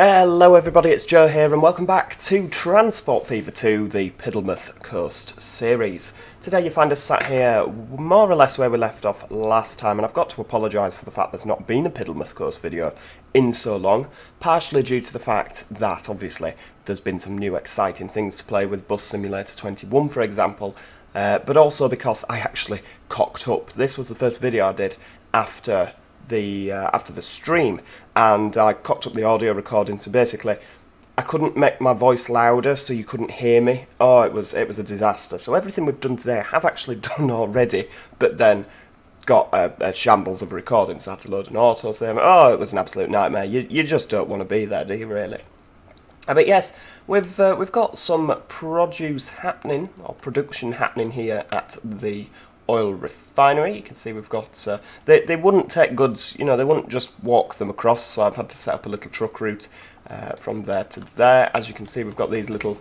Hello everybody, it's Joe here and welcome back to Transport Fever 2, the Piddlemouth Coast series. Today you find us sat here more or less where we left off last time, and I've got to apologise for the fact there's not been a Piddlemouth Coast video in so long, partially due to the fact that obviously there's been some new exciting things to play with Bus Simulator 21 for example, but also because I actually cocked up. This was the first video I did after the stream, and I cocked up the audio recording, so basically I couldn't make my voice louder so you couldn't hear me. Oh, it was a disaster. So everything we've done today I have actually done already, but then got a shambles of recording, so I had to load an auto save. Oh, it was an absolute nightmare. You just don't want to be there, do you really? But yes, we've got some produce happening, or production happening here at the oil refinery. You can see we've got, they wouldn't take goods, you know, they wouldn't just walk them across, so I've had to set up a little truck route from there to there. As you can see, we've got these little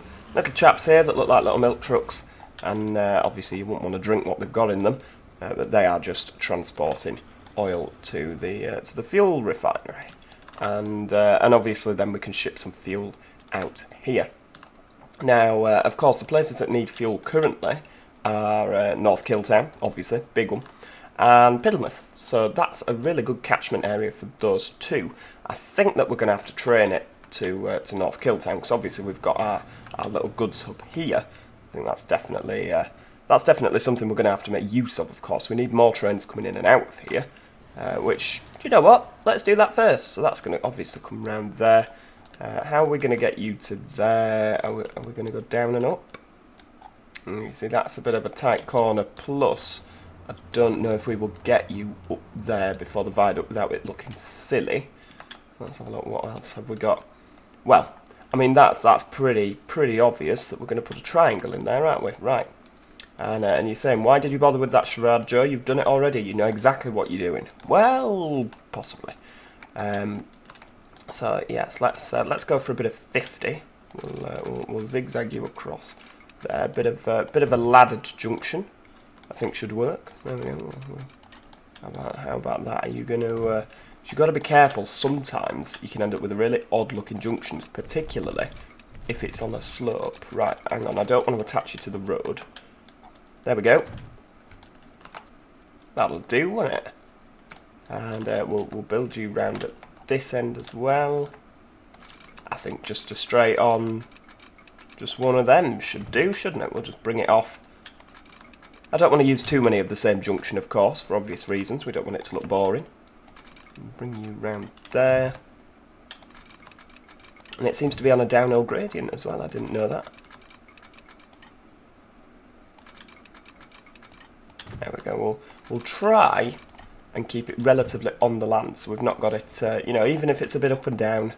chaps here that look like little milk trucks, and obviously you wouldn't want to drink what they've got in them, but they are just transporting oil to the fuel refinery, and obviously then we can ship some fuel out here. Now, of course, the places that need fuel currently are North Kilttown, obviously, big one, and Piddlemouth. So that's a really good catchment area for those two. I think that we're going to have to train it to North Kilttown, because obviously we've got our little goods hub here. I think that's definitely something we're going to have to make use of course. We need more trains coming in and out of here, which, do you know what? Let's do that first. So that's going to obviously come round there. How are we going to get you to there? Are we going to go down and up? You see, that's a bit of a tight corner, plus I don't know if we will get you up there before the viaduct without it looking silly. Let's have a look, what else have we got? Well, I mean, that's pretty obvious that we're going to put a triangle in there, aren't we? Right. And you're saying, why did you bother with that charade, Joe? You've done it already, you know exactly what you're doing. Well, possibly. So, yes, let's go for a bit of 50. We'll zigzag you across. A bit of a laddered junction, I think should work. There we go. How about that? Are you going to? You've got to be careful. Sometimes you can end up with a really odd-looking junction, particularly if it's on a slope. Right, hang on. I don't want to attach you to the road. There we go. That'll do, won't it? And we'll build you round at this end as well. I think just a straight on. Just one of them should do, shouldn't it? We'll just bring it off. I don't want to use too many of the same junction, of course, for obvious reasons. We don't want it to look boring. Bring you round there. And it seems to be on a downhill gradient as well. I didn't know that. There we go. We'll try and keep it relatively on the land, so we've not got it, you know, even if it's a bit up and down.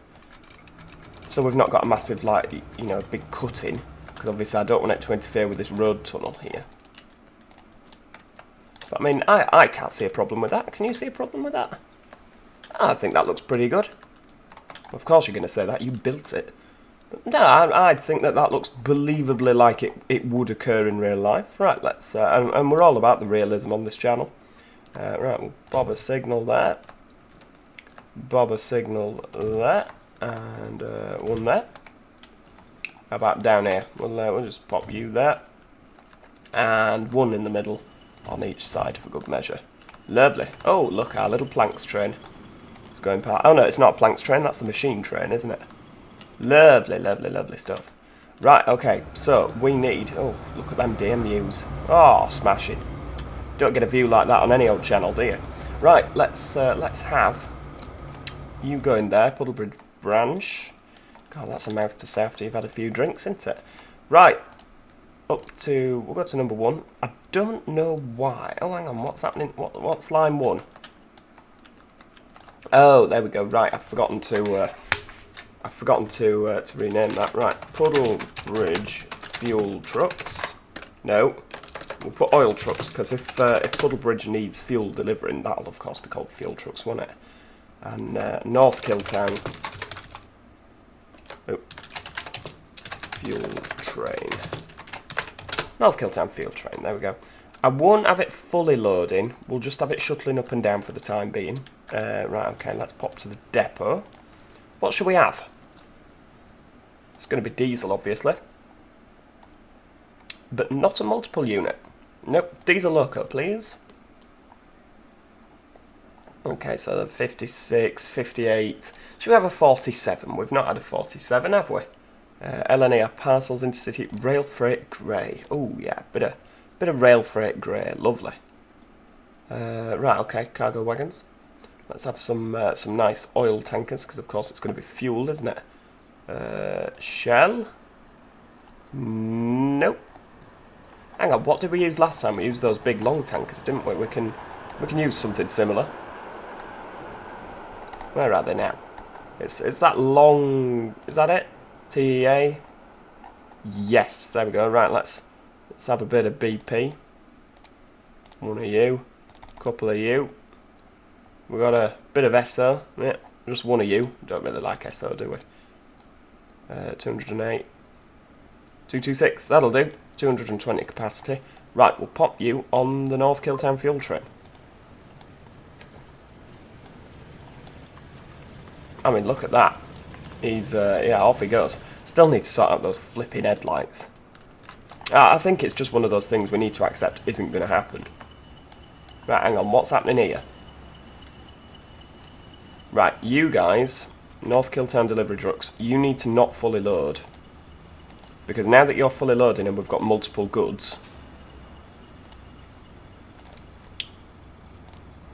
So we've not got a massive, like, you know, big cutting, because obviously I don't want it to interfere with this road tunnel here. But I mean, I can't see a problem with that. Can you see a problem with that? I think that looks pretty good. Of course you're going to say that, you built it. But no, I think that looks believably like it would occur in real life. Right, let's, and we're all about the realism on this channel. Right, we'll bob a signal there. Bob a signal there. And one there. How about down here? We'll just pop you there. And one in the middle on each side for good measure. Lovely. Oh, look, our little planks train. It's going past. Oh no, it's not a planks train, that's the machine train, isn't it? Lovely, lovely, lovely stuff. Right, okay, so we need... Oh, look at them DMUs. Oh, smashing. Don't get a view like that on any old channel, do you? Right, let's have you go in there, Puddlebridge branch. God, that's a mouth to say after you've had a few drinks, isn't it? Right, we'll go to number 1. I don't know why. Oh, hang on, what's happening? What's line 1? Oh, there we go. Right, I've forgotten to rename that. Right, Puddlebridge fuel trucks. No, we'll put oil trucks, because if Puddlebridge needs fuel delivering, that'll of course be called fuel trucks, won't it? And North Kilttown. Oh. Fuel train. North Kilttown fuel train, there we go. I won't have it fully loading, we'll just have it shuttling up and down for the time being. Right, okay, let's pop to the depot. What should we have? going to be diesel, obviously. But not a multiple unit. Nope, diesel loco, please. Okay, so the 56, 58. Should we have a 47? We've not had a 47, have we? LNER parcels, intercity, rail freight grey. Oh yeah, bit of rail freight grey, lovely. Right, okay, cargo wagons. Let's have some nice oil tankers, because of course it's going to be fuel, isn't it? Shell? Nope. Hang on, what did we use last time? We used those big long tankers, didn't we? We can use something similar. Where are they now? It's that long. Is that it? TEA. Yes, there we go. Right, let's have a bit of BP. One of you, couple of you. We got a bit of SO. Yeah, just one of you. Don't really like SO, do we? 208. 226. That'll do. 220 capacity. Right, we'll pop you on the North Kilttown fuel train. I mean, look at that. He's, yeah, off he goes. Still need to sort out those flipping headlights. I think it's just one of those things we need to accept isn't going to happen. Right, hang on, what's happening here? Right, you guys, North Kilttown delivery trucks, you need to not fully load. Because now that you're fully loading and we've got multiple goods,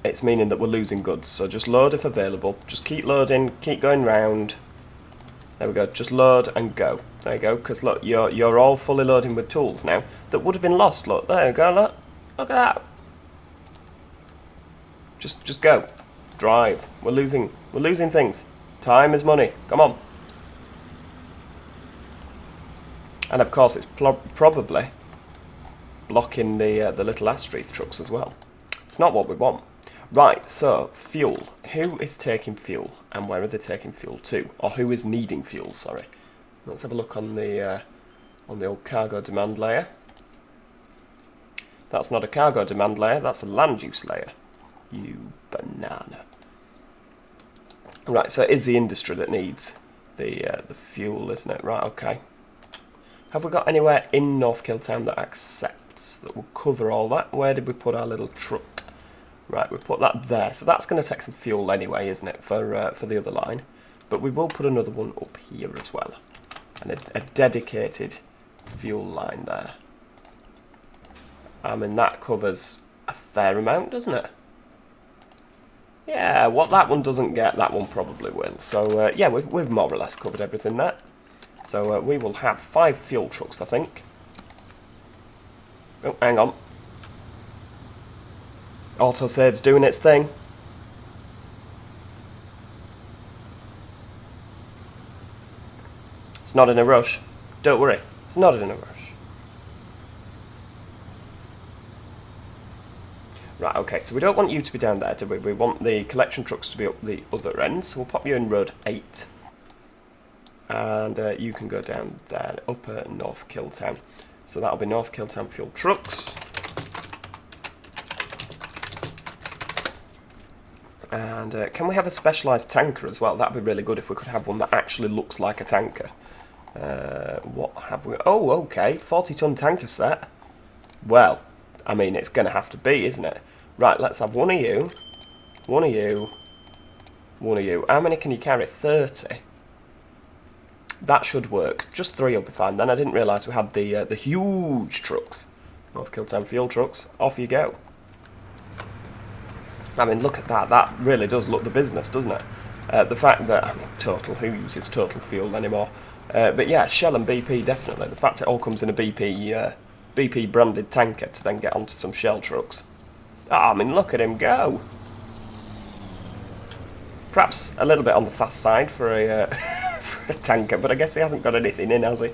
it's meaning that we're losing goods. So just load if available. Just keep loading, keep going round. There we go. Just load and go. There you go. Because look, you're all fully loading with tools now that would have been lost. Look, there you go. Look at that. Just go. Drive. We're losing things. Time is money. Come on. And of course, it's probably blocking the little Astrith trucks as well. It's not what we want. Right, so, fuel. Who is taking fuel, and where are they taking fuel to? Or who is needing fuel, sorry. Let's have a look on the old cargo demand layer. That's not a cargo demand layer, that's a land use layer. You banana. Right, so it is the industry that needs the fuel, isn't it? Right, okay. Have we got anywhere in North Kilttown that accepts, that will cover all that? Where did we put our little truck? Right, we put that there. So that's going to take some fuel anyway, isn't it, for the other line? But we will put another one up here as well. And a dedicated fuel line there. I mean, that covers a fair amount, doesn't it? Yeah, what that one doesn't get, that one probably will. So, yeah, we've more or less covered everything there. So, we will have 5 fuel trucks, I think. Oh, hang on. Autosave's doing its thing. It's not in a rush. Don't worry, it's not in a rush. Right, okay, so we don't want you to be down there, do we? We want the collection trucks to be up the other end, so we'll pop you in road 8. And you can go down there, upper North Kilttown. So that'll be North Kilttown fuel trucks. And can we have a specialised tanker as well? That'd be really good if we could have one that actually looks like a tanker. What have we... Oh, okay, 40-ton tanker set. Well, I mean, it's going to have to be, isn't it? Right, let's have one of you, one of you, one of you. How many can you carry? 30. That should work. Just 3 will be fine. Then I didn't realise we had the huge trucks. North Kilttown fuel trucks. Off you go. I mean, look at that. That really does look the business, doesn't it? The fact that, I mean, Total, who uses Total fuel anymore? But yeah, Shell and BP, definitely. The fact it all comes in a BP branded tanker to then get onto some Shell trucks. I mean, look at him go. Perhaps a little bit on the fast side for a, for a tanker, but I guess he hasn't got anything in, has he?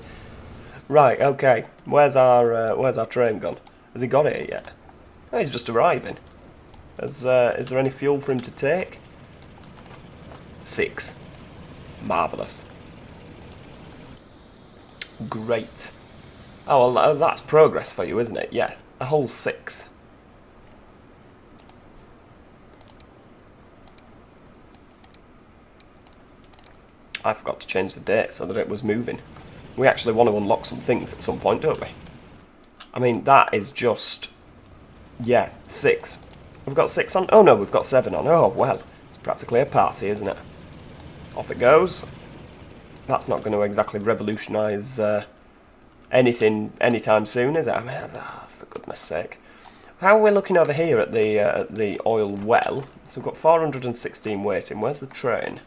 Right, okay. Where's our train gone? Has he got it yet? Oh, he's just arriving. Is there any fuel for him to take? 6. Marvellous. Great. Oh, well, that's progress for you, isn't it? Yeah, a whole 6. I forgot to change the date so that it was moving. we actually want to unlock some things at some point, don't we? I mean, that is just... yeah, 6. We've got 6 on? Oh no, we've got 7 on. Oh, well, it's practically a party, isn't it? Off it goes. That's not going to exactly revolutionise anything anytime soon, is it? I mean, for goodness sake. How are we looking over here at the oil well? So we've got 416 waiting. Where's the train?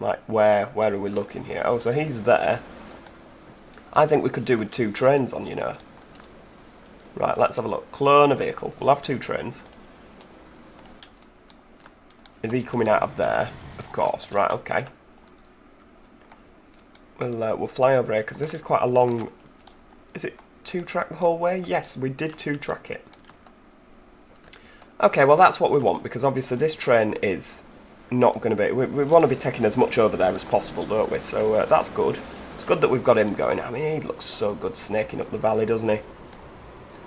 Like, where are we looking here? Oh, so he's there. I think we could do with 2 trains on, you know. Right, let's have a look. Clone a vehicle. We'll have 2 trains. Is he coming out of there? Of course. Right, okay. We'll fly over here, because this is quite a long... Is it 2-track the whole way? Yes, we did 2-track it. Okay, well that's what we want, because obviously this train is not going to be... We want to be taking as much over there as possible, don't we? So that's good. It's good that we've got him going. I mean, he looks so good snaking up the valley, doesn't he?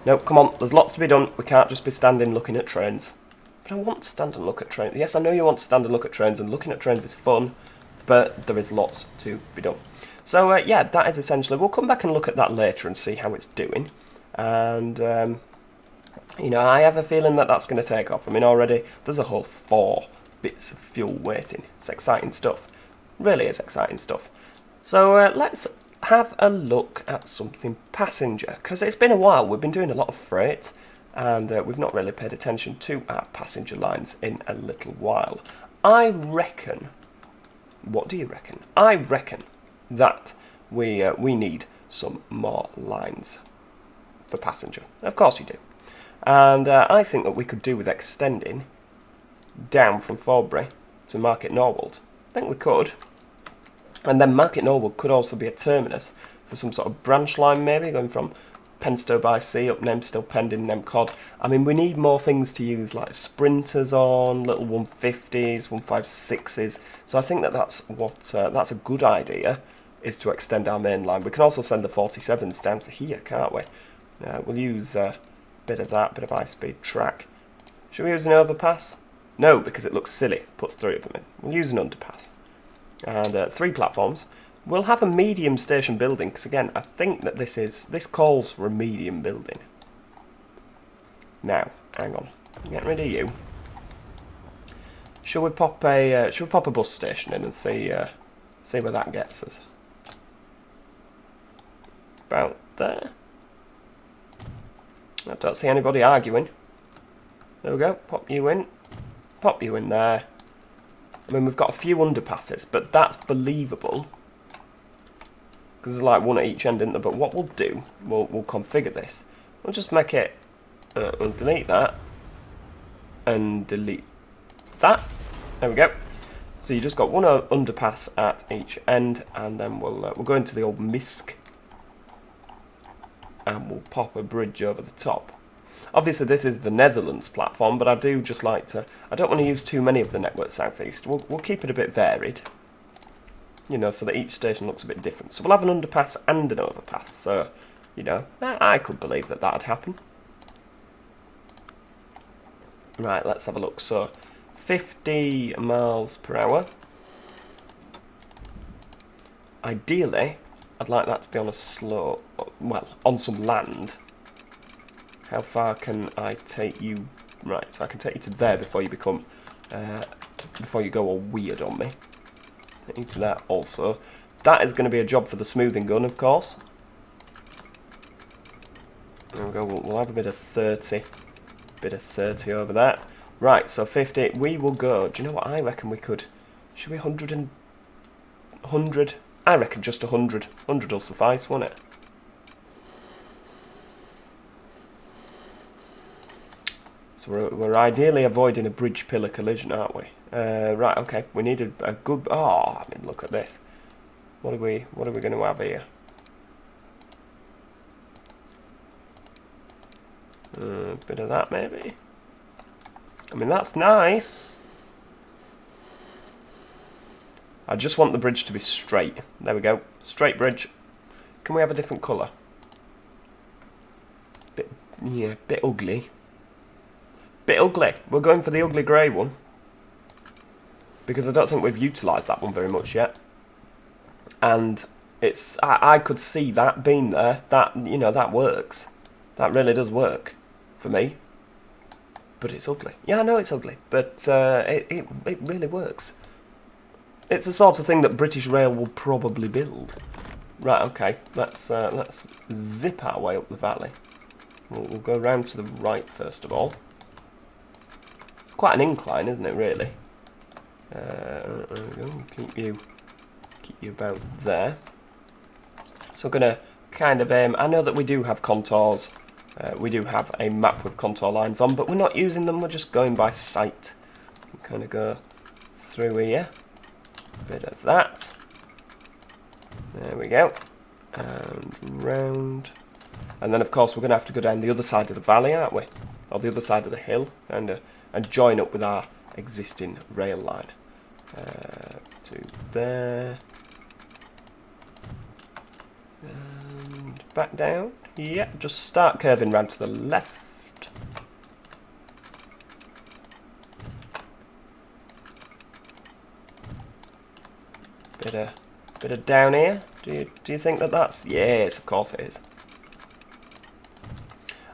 No, come on, there's lots to be done. We can't just be standing looking at trains. But I want to stand and look at trains. Yes, I know you want to stand and look at trains, and looking at trains is fun, but there is lots to be done. So, yeah, that is essentially... We'll come back and look at that later and see how it's doing. And, you know, I have a feeling that that's going to take off. I mean, already there's a whole 4 bits of fuel waiting. It's exciting stuff. Really is exciting stuff. So, let's have a look at something passenger. Because it's been a while. We've been doing a lot of freight. And we've not really paid attention to our passenger lines in a little while. I reckon... What do you reckon? I reckon that we need some more lines for passenger. Of course you do. And I think that we could do with extending down from Fordbury to Market Norwold. I think we could. And then Market Norwold could also be a terminus for some sort of branch line, maybe, going from Penstow by Sea up Nemstill, Pending, Nemcod. I mean, we need more things to use, like sprinters on, little 150s, 156s. So I think that that's a good idea, is to extend our main line. We can also send the 47s down to here, can't we? We'll use a bit of that, bit of high-speed track. Should we use an overpass? No, because it looks silly. Puts 3 of them in. We'll use an underpass. And 3 platforms. We'll have a medium station building, because again, I think that this calls for a medium building. Now, hang on. Get rid of you. Shall we pop a bus station in and see where that gets us? About there. I don't see anybody arguing. There we go. Pop you in. Pop you in there. I mean, we've got a few underpasses, but that's believable. Because there's like 1 at each end, isn't there? But what we'll do, we'll configure this. We'll just make it... we'll delete that. And delete that. There we go. So you just got 1 underpass at each end, and then we'll go into the old MISC. And we'll pop a bridge over the top. Obviously this is the Netherlands platform, but I do just like to... I don't want to use too many of the Network Southeast. We'll keep it a bit varied. You know, so that each station looks a bit different. So we'll have an underpass and an overpass. So, you know, I could believe that that'd happen. Right, let's have a look. So, 50 miles per hour. Ideally, I'd like that to be on a slope. Well, on some land. How far can I take you? Right, so I can take you to there before you become... before you go all weird on me. Take you to that also. That is going to be a job for the smoothing gun, of course. There we go, we'll have a bit of 30. Bit of 30 over that. Right, so 50. We will go... Do you know what I reckon we could... Should we 100 and... 100? I reckon just 100. 100 will suffice, won't it? So we're ideally avoiding a bridge pillar collision, aren't we? Right, okay. We need a good... Oh, I mean, look at this. What are we going to have here? A bit of that, maybe. I mean, that's nice. I just want the bridge to be straight. There we go. Straight bridge. Can we have a different colour? Bit ugly. Bit ugly. We're going for the ugly grey one. Because I don't think we've utilised that one very much yet. And I could see that being there. That, you know, that works. That really does work for me. But it's ugly. Yeah, I know it's ugly, but it really works. It's the sort of thing that British Rail will probably build. Right, okay, let's zip our way up the valley. We'll go round to the right first of all. It's quite an incline, isn't it, really? There we go. Keep you about there. So we're going to kind of aim. I know that we do have contours. We do have a map with contour lines on, but we're not using them. We're just going by sight. We'll kind of go through here. Bit of that. There we go. And round. And then, of course, we're going to have to go down the other side of the valley, aren't we? Or the other side of the hill. And join up with our existing rail line. To there. And back down. Yeah, just start curving round to the left. Bit of down here. Do you think that that's... Yes, of course it is.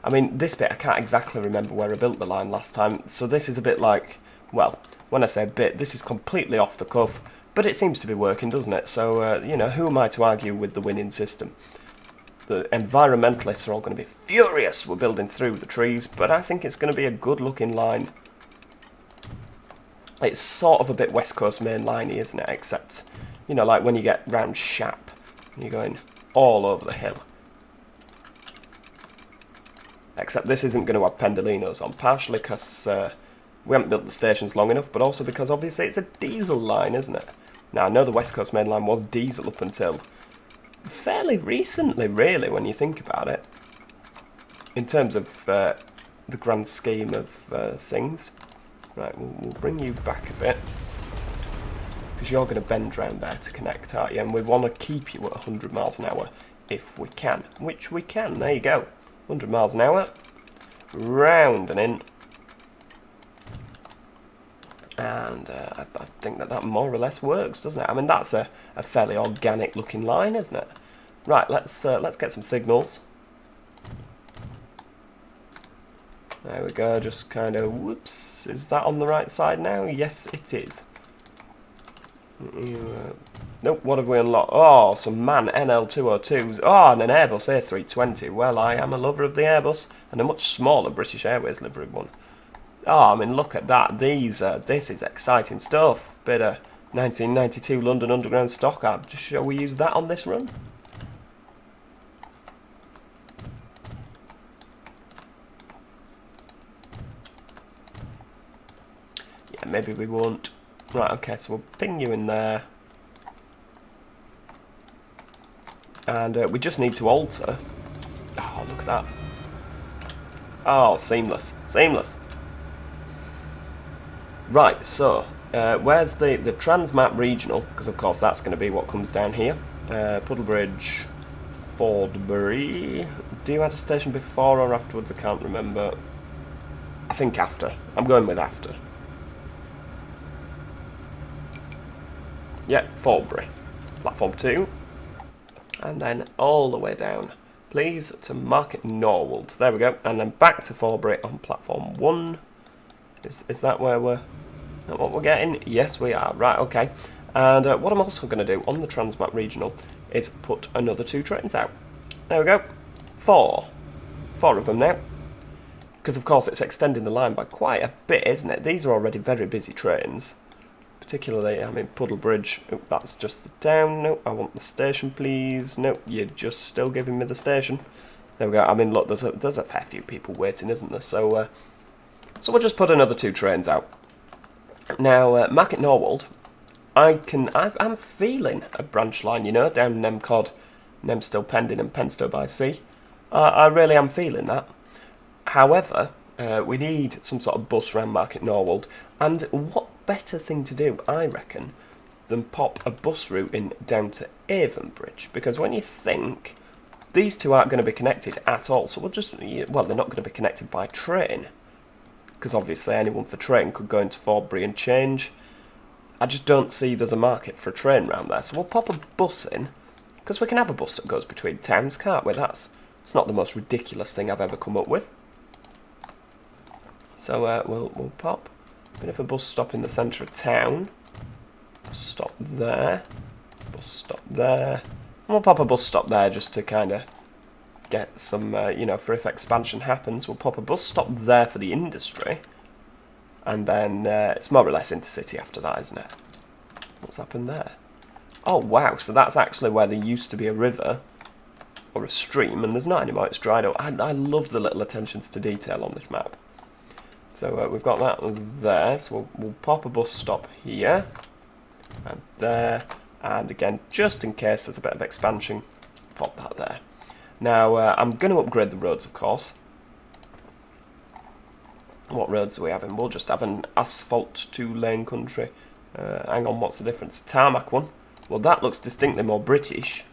I mean, this bit, I can't exactly remember where I built the line last time, so this is a bit like... Well, when I say bit, this is completely off the cuff, but it seems to be working, doesn't it? So, you know, who am I to argue with the winning system? The environmentalists are all going to be furious we're building through the trees, but I think it's going to be a good-looking line. It's sort of a bit West Coast main liney, isn't it? Except, you know, like when you get round Shap, and you're going all over the hill. Except this isn't going to have pendolinos on, partially because we haven't built the stations long enough, but also because obviously it's a diesel line, isn't it? Now, I know the West Coast main line was diesel up until fairly recently, really, when you think about it. In terms of the grand scheme of things. Right, we'll bring you back a bit. Because you're going to bend round there to connect, aren't you? And we want to keep you at 100 miles an hour if we can. Which we can, there you go. 100 miles an hour. Round and in. And I think that more or less works, doesn't it? I mean, that's a fairly organic looking line, isn't it? Right, let's get some signals. There we go, just kind of, whoops, is that on the right side now? Yes, it is. Nope, what have we unlocked? Oh, some MAN NL202s. Oh, and an Airbus A320. Well, I am a lover of the Airbus, and a much smaller British Airways livery one. Oh, I mean, look at that. This is exciting stuff. Bit of 1992 London Underground stock. Shall we use that on this run? Yeah, maybe we won't. Right, okay, so we'll ping you in there. And we just need to alter. Oh, look at that. Oh, seamless. Seamless. Right, so, where's the TransMap Regional? Because, of course, that's going to be what comes down here. Puddlebridge, Fordbury. Do you add a station before or afterwards? I can't remember. I think after. I'm going with after. Yeah, Fordbury. Platform 2. And then all the way down, please, to Market Norwold. There we go. And then back to Fordbury on Platform 1. Is that where we're... what we're getting? Yes, we are. Right, okay. And what I'm also going to do on the TransMap Regional is put another 2 trains out. There we go. 4 of them now. Because, of course, it's extending the line by quite a bit, isn't it? These are already very busy trains. Particularly, I mean, Puddlebridge. Oh, that's just the town. No, I want the station, please. No, you're just still giving me the station. There we go. I mean, look, there's a fair few people waiting, isn't there? So we'll just put another 2 trains out. Now, Market Norwold, I'm feeling a branch line, you know, down Nemcod, Nemstow Pending and Penstow by Sea. I really am feeling that. However, we need some sort of bus round Market Norwold, and what better thing to do, I reckon, than pop a bus route in down to Avonbridge? Because when you think, these two aren't going to be connected at all, so we'll just, well, they're not going to be connected by train. Because obviously anyone for train could go into Fordbury and change. I just don't see there's a market for a train round there. So we'll pop a bus in, Because we can have a bus that goes between towns, can't we? It's not the most ridiculous thing I've ever come up with. So we'll pop a bit of a bus stop in the centre of town. Stop there. Bus stop there. And we'll pop a bus stop there just to kind of get some, you know, for if expansion happens, we'll pop a bus stop there for the industry. And then it's more or less intercity after that, isn't it? What's happened there? Oh, wow. So that's actually where there used to be a river or a stream, and there's not anymore. It's dried up. I love the little attentions to detail on this map. So we've got that there. So we'll pop a bus stop here and there. And again, just in case there's a bit of expansion, pop that there. Now, I'm going to upgrade the roads, of course. What roads are we having? We'll just have an asphalt 2-lane country. Hang on, what's the difference? Tarmac one. Well, that looks distinctly more British.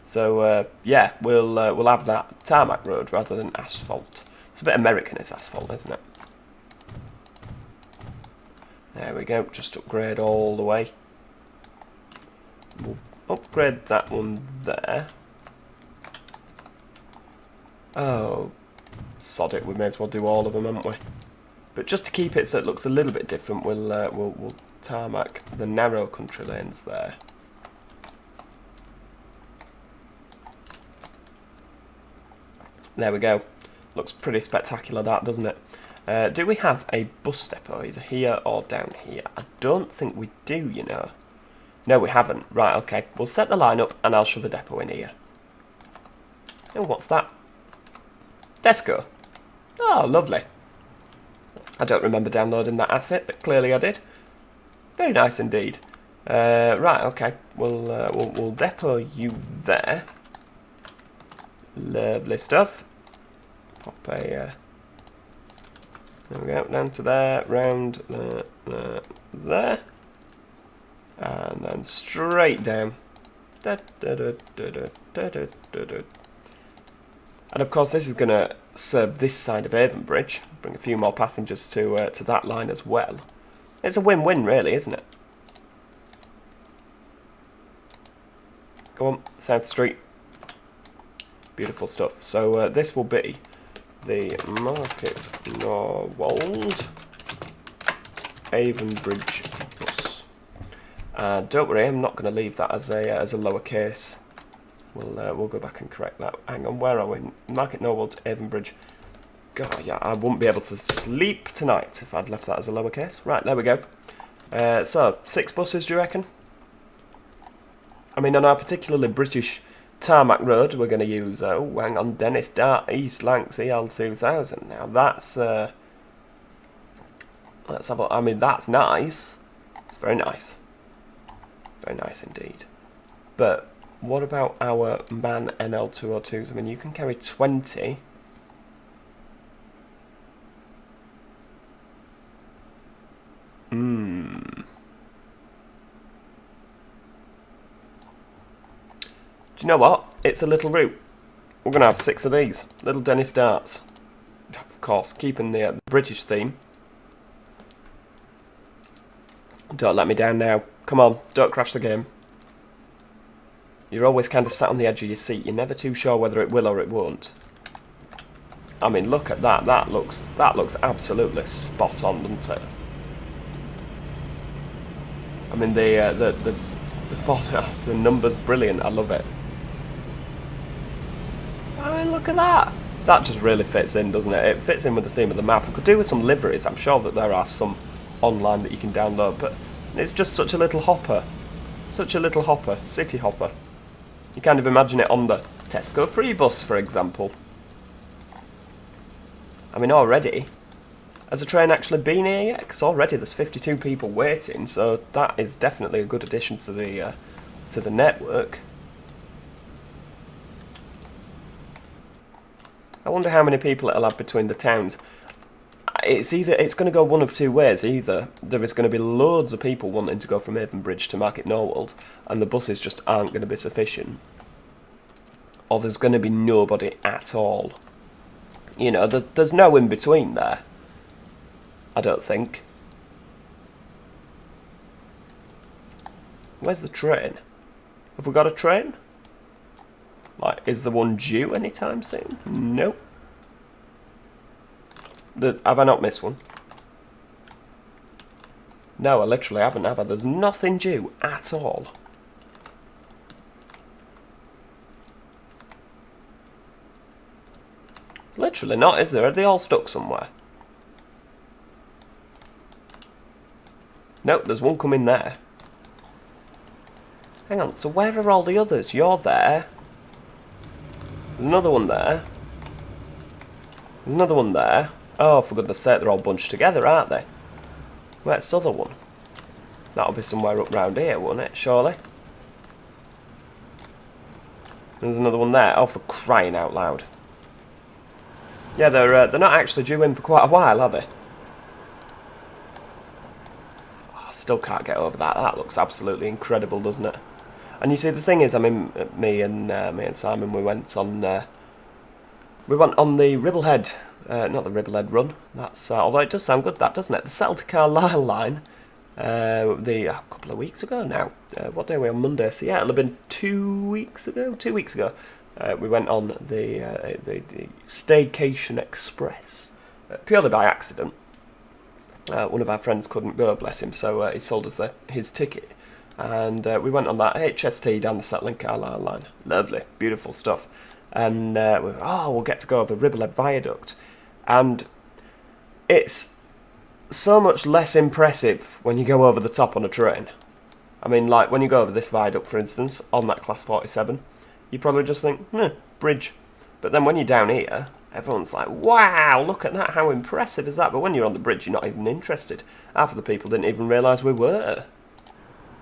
So, yeah, we'll have that tarmac road rather than asphalt. It's a bit American, it's asphalt, isn't it? There we go, just upgrade all the way. We'll upgrade that one there. Oh, sod it, we may as well do all of them, haven't we? But just to keep it so it looks a little bit different, we'll tarmac the narrow country lanes there. There we go. Looks pretty spectacular, that, doesn't it? Do we have a bus depot either here or down here? I don't think we do, you know. No, we haven't. Right, okay. We'll set the line up and I'll shove a depot in here. Oh, what's that? Tesco. Oh, lovely. I don't remember downloading that asset, but clearly I did. Very nice indeed. Right, okay. We'll depot you there. Lovely stuff. Pop a... there we go, down to there, round there. And then straight down. And of course this is going to serve this side of Avon Bridge. Bring a few more passengers to that line as well. It's a win-win really, isn't it? Go on, South Street. Beautiful stuff. So this will be the Market Norwold Avon Bridge bus. Don't worry, I'm not going to leave that as a lowercase. We'll go back and correct that. Hang on, where are we? Market Norwold Avon Bridge. God, yeah, I wouldn't be able to sleep tonight if I'd left that as a lowercase. Right, there we go. So 6 buses, do you reckon? I mean, on our particularly British tarmac road, we're going to use, oh, hang on, Dennis Dart East Lancs EL2000. Now, that's, let's have a, I mean, that's nice. It's very nice. Very nice indeed. But what about our MAN NL202s? I mean, you can carry 20. Do you know what? It's a little route. We're going to have 6 of these. Little Dennis Darts. Of course, keeping the British theme. Don't let me down now. Come on, don't crash the game. You're always kind of sat on the edge of your seat. You're never too sure whether it will or it won't. I mean, look at that. That looks absolutely spot on, doesn't it? I mean, the number's brilliant. I love it. I mean, look at that. That just really fits in, doesn't it? It fits in with the theme of the map. I could do with some liveries. I'm sure that there are some online that you can download, but it's just such a little hopper. Such a little hopper. City hopper. You kind of imagine it on the Tesco free bus, for example. I mean, already, has a train actually been here yet? Because already there's 52 people waiting, so that is definitely a good addition to the network. I wonder how many people it'll have between the towns. It's going to go one of two ways. Either there is going to be loads of people wanting to go from Avon Bridge to Market Norwold, and the buses just aren't going to be sufficient, or there's going to be nobody at all. You know, there's no in between there. I don't think. Where's the train? Have we got a train? Like, is the one due anytime soon? Nope. Have I not missed one? No, I literally haven't, have I? There's nothing due at all. It's literally not, is there? Are they all stuck somewhere? Nope, there's one coming there. Hang on, so where are all the others? You're there. There's another one there. There's another one there. Oh, for goodness sake, they're all bunched together, aren't they? Where's the other one? That'll be somewhere up round here, won't it? Surely. There's another one there. Oh, for crying out loud. Yeah, they're not actually due in for quite a while, are they? Oh, I still can't get over that. That looks absolutely incredible, doesn't it? And you see, the thing is, I mean, me and Simon, we went on the Ribblehead, not the Ribblehead run. That's although it does sound good, that, doesn't it? The Settle to Carlisle line. A couple of weeks ago now. What day are we on? Monday? So yeah, it'll have been 2 weeks ago. 2 weeks ago, we went on the Staycation Express purely by accident. One of our friends couldn't go, bless him, so he sold us his ticket, and we went on that HST down the Settle and Carlisle line. Lovely, beautiful stuff. And we'll get to go over Ribblehead Viaduct, and it's so much less impressive when you go over the top on a train. I mean, like, when you go over this viaduct, for instance, on that Class 47, you probably just think, bridge. But then when you're down here, everyone's like, wow, look at that, how impressive is that? But when you're on the bridge, you're not even interested. Half of the people didn't even realise we were.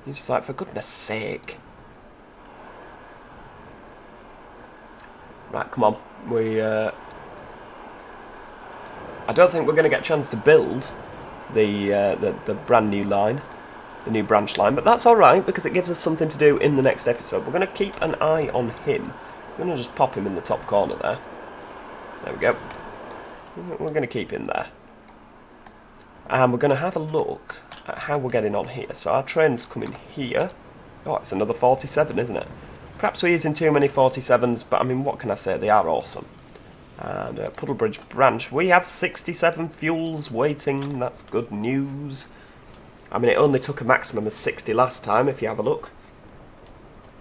You're just like, for goodness sake. Right, come on. I don't think we're going to get a chance to build the brand new line, the new branch line, but that's alright because it gives us something to do in the next episode. We're going to keep an eye on him. We're going to just pop him in the top corner there. There we go. We're going to keep him there. And we're going to have a look at how we're getting on here. So our train's coming here. Oh, it's another 47, isn't it? Perhaps we're using too many 47s, but I mean, what can I say? They are awesome. And Puddlebridge branch, we have 67 fuels waiting. That's good news. I mean, it only took a maximum of 60 last time, if you have a look,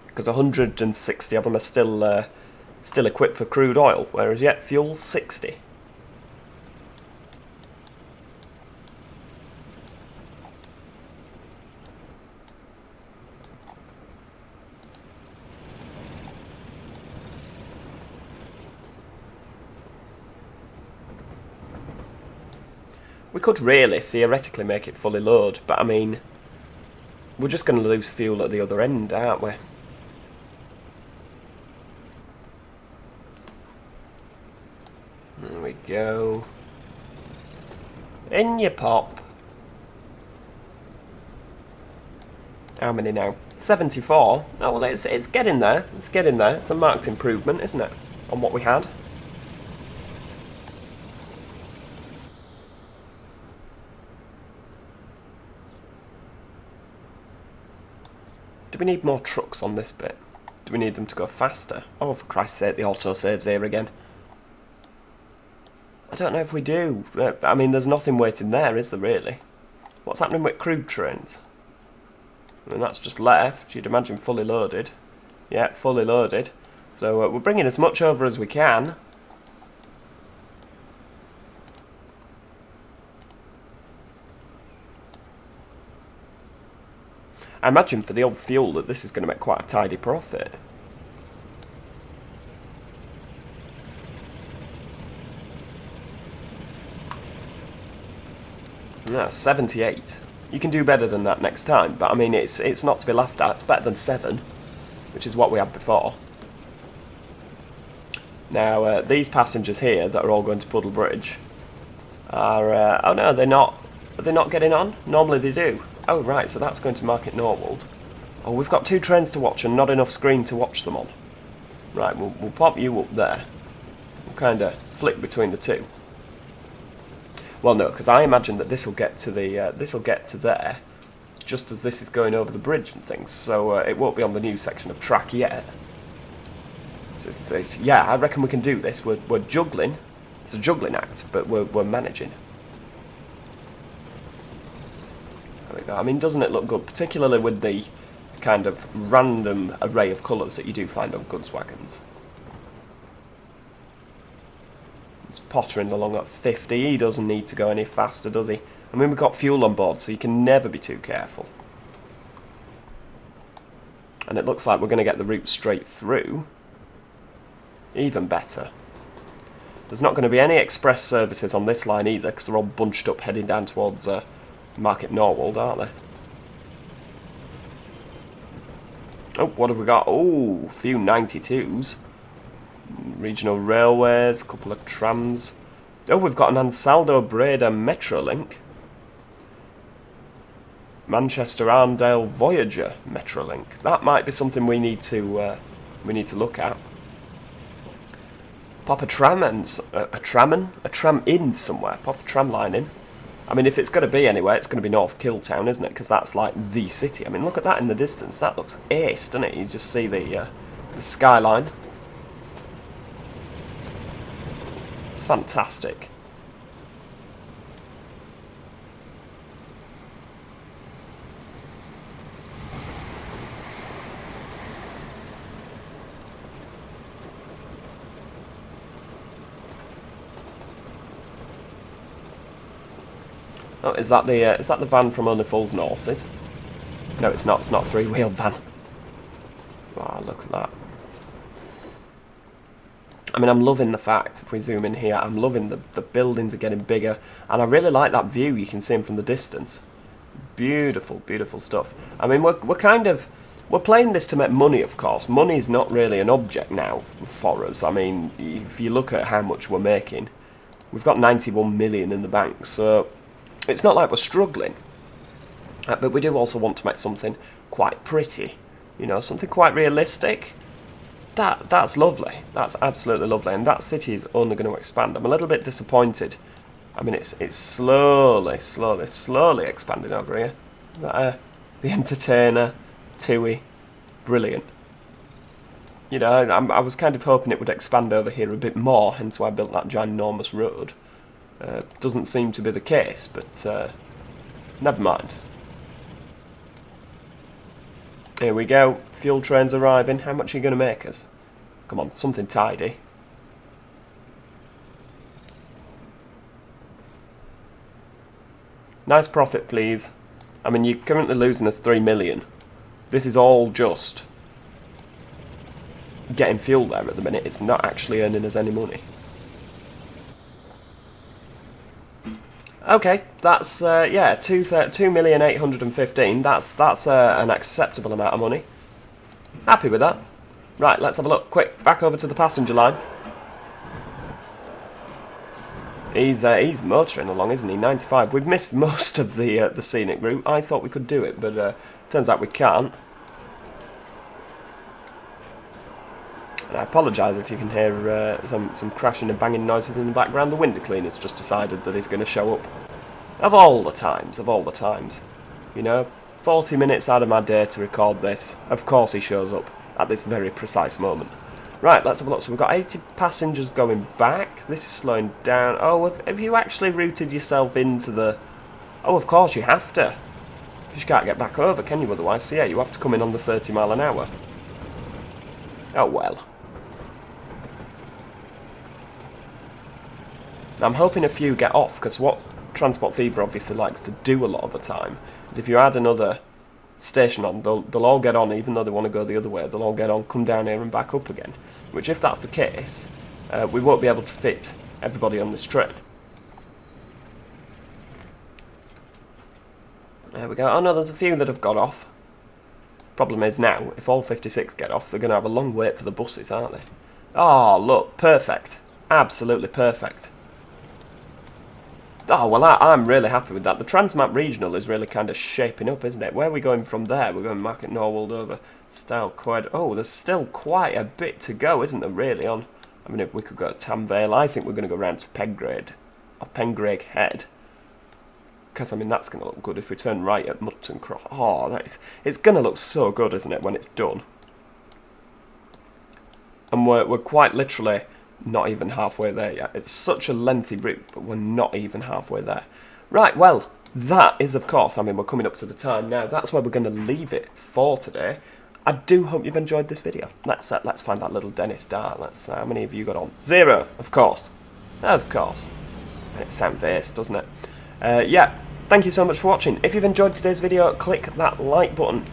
because 160 of them are still equipped for crude oil, whereas yet fuel 60. We could really, theoretically, make it fully load, but I mean, we're just going to lose fuel at the other end, aren't we? There we go. In you pop. How many now? 74. Oh, well, it's getting there. It's getting there. It's a marked improvement, isn't it, on what we had? Do we need more trucks on this bit? Do we need them to go faster? Oh, for Christ's sake, the autosave's here again. I don't know if we do. I mean, there's nothing waiting there, is there, really? What's happening with crude trains? I mean, that's just left. You'd imagine fully loaded. Yeah, fully loaded. So we're bringing as much over as we can. I imagine for the old fuel that this is going to make quite a tidy profit. Yeah, 78. You can do better than that next time, but I mean, it's not to be laughed at. It's better than 7, which is what we had before. Now, these passengers here that are all going to Puddlebridge are... oh no, they're not getting on? Normally they do. Oh, right, so that's going to Market Norwold. Oh, we've got 2 trains to watch and not enough screen to watch them on. Right, we'll pop you up there. We'll kind of flick between the two. Well, no, because I imagine that this will get to there, just as this is going over the bridge and things, so it won't be on the new section of track yet. So yeah, I reckon we can do this. We're juggling. It's a juggling act, but we're managing. There we go. I mean, doesn't it look good, particularly with the kind of random array of colours that you do find on goods wagons? He's pottering along at 50. He doesn't need to go any faster, does he? I mean, we've got fuel on board, so you can never be too careful. And it looks like we're going to get the route straight through. Even better. There's not going to be any express services on this line either, because they're all bunched up heading down towards Market Norwold, aren't they? Oh, what have we got? Oh, a few 92s. Regional railways, a couple of trams. Oh, we've got an Ansaldo Breda Metrolink. Manchester Arndale Voyager Metrolink. That might be something we need to look at. Pop a tram and a tram in somewhere. Pop a tram line in. I mean, if it's going to be anywhere, it's going to be North Kilttown, isn't it? Because that's like the city. I mean, look at that in the distance. That looks ace, doesn't it? You just see the skyline. Fantastic. Oh, is that the van from Only Fools and Horses? No, it's not. It's not a three-wheeled van. Wow, look at that. I mean, I'm loving the fact, if we zoom in here, I'm loving the buildings are getting bigger, and I really like that view. You can see them from the distance. Beautiful, beautiful stuff. I mean, we're playing this to make money, of course. Money is not really an object now for us. I mean, if you look at how much we're making, we've got 91 million in the bank, so it's not like we're struggling. But we do also want to make something quite pretty, you know, something quite realistic. That's lovely. That's absolutely lovely, and that city is only going to expand. I'm a little bit disappointed. I mean, it's slowly expanding over here. The Entertainer, Tui, brilliant. You know, I was kind of hoping it would expand over here a bit more, hence why I built that ginormous road. Doesn't seem to be the case, but never mind. Here we go. Fuel train's arriving. How much are you going to make us? Come on, something tidy. Nice profit, please. I mean, you're currently losing us 3 million. This is all just getting fuel there at the minute. It's not actually earning us any money. Okay, that's yeah, 2,815,000. That's an acceptable amount of money. Happy with that. Right, let's have a look. Quick, back over to the passenger line. He's motoring along, isn't he? 95. We've missed most of the scenic route. I thought we could do it, but turns out we can't. And I apologise if you can hear some crashing and banging noises in the background. The window cleaner's just decided that he's going to show up. Of all the times. You know, 40 minutes out of my day to record this. Of course he shows up at this very precise moment. Right, let's have a look. So we've got 80 passengers going back. This is slowing down. Oh, have you actually routed yourself into the... Oh, of course you have to. You just can't get back over, can you, otherwise? So yeah, you have to come in on the 30 mile an hour. Oh, well. Now, I'm hoping a few get off, because what Transport Fever obviously likes to do a lot of the time is if you add another station on, they'll all get on, even though they want to go the other way. They'll all get on, come down here and back up again. Which, if that's the case, we won't be able to fit everybody on this train. There we go. Oh no, there's a few that have got off. Problem is now, if all 56 get off, they're going to have a long wait for the buses, aren't they? Oh, look, perfect. Absolutely perfect. Oh, well, I'm really happy with that. The TransMap Regional is really kind of shaping up, isn't it? Where are we going from there? We're going Market Norwold over Style Quad. Oh, there's still quite a bit to go, isn't there, really, on... I mean, if we could go to Tamvale, I think we're going to go round to Pengrade, or Pengrave Head. because I mean that's going to look good if we turn right at Mutton Cross. Oh, it's going to look so good, isn't it, when it's done? And we're quite literally not even halfway there yet. It's such a lengthy route, but we're not even halfway there. Right, well, that is, of course, I mean, we're coming up to the time now. That's where we're going to leave it for today. I do hope you've enjoyed this video. Let's find that little Dennis Dart. How many of you got on? 0, of course. Of course. It sounds ace, doesn't it? Yeah, thank you so much for watching. If you've enjoyed today's video, click that like button.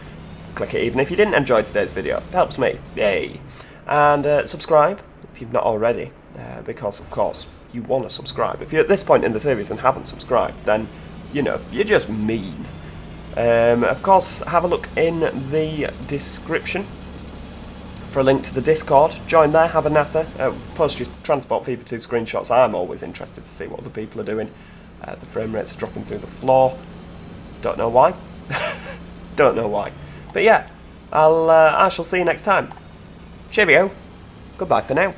Click it even if you didn't enjoy today's video. It helps me. Yay. And subscribe if you've not already, because, of course, you want to subscribe. If you're at this point in the series and haven't subscribed, then, you know, you're just mean. Of course, have a look in the description for a link to the Discord. Join there, have a natter. Post your Transport Fever 2 screenshots. I'm always interested to see what other people are doing. The frame rates are dropping through the floor. Don't know why. Don't know why. But yeah, I shall see you next time. Cheerio. Goodbye for now.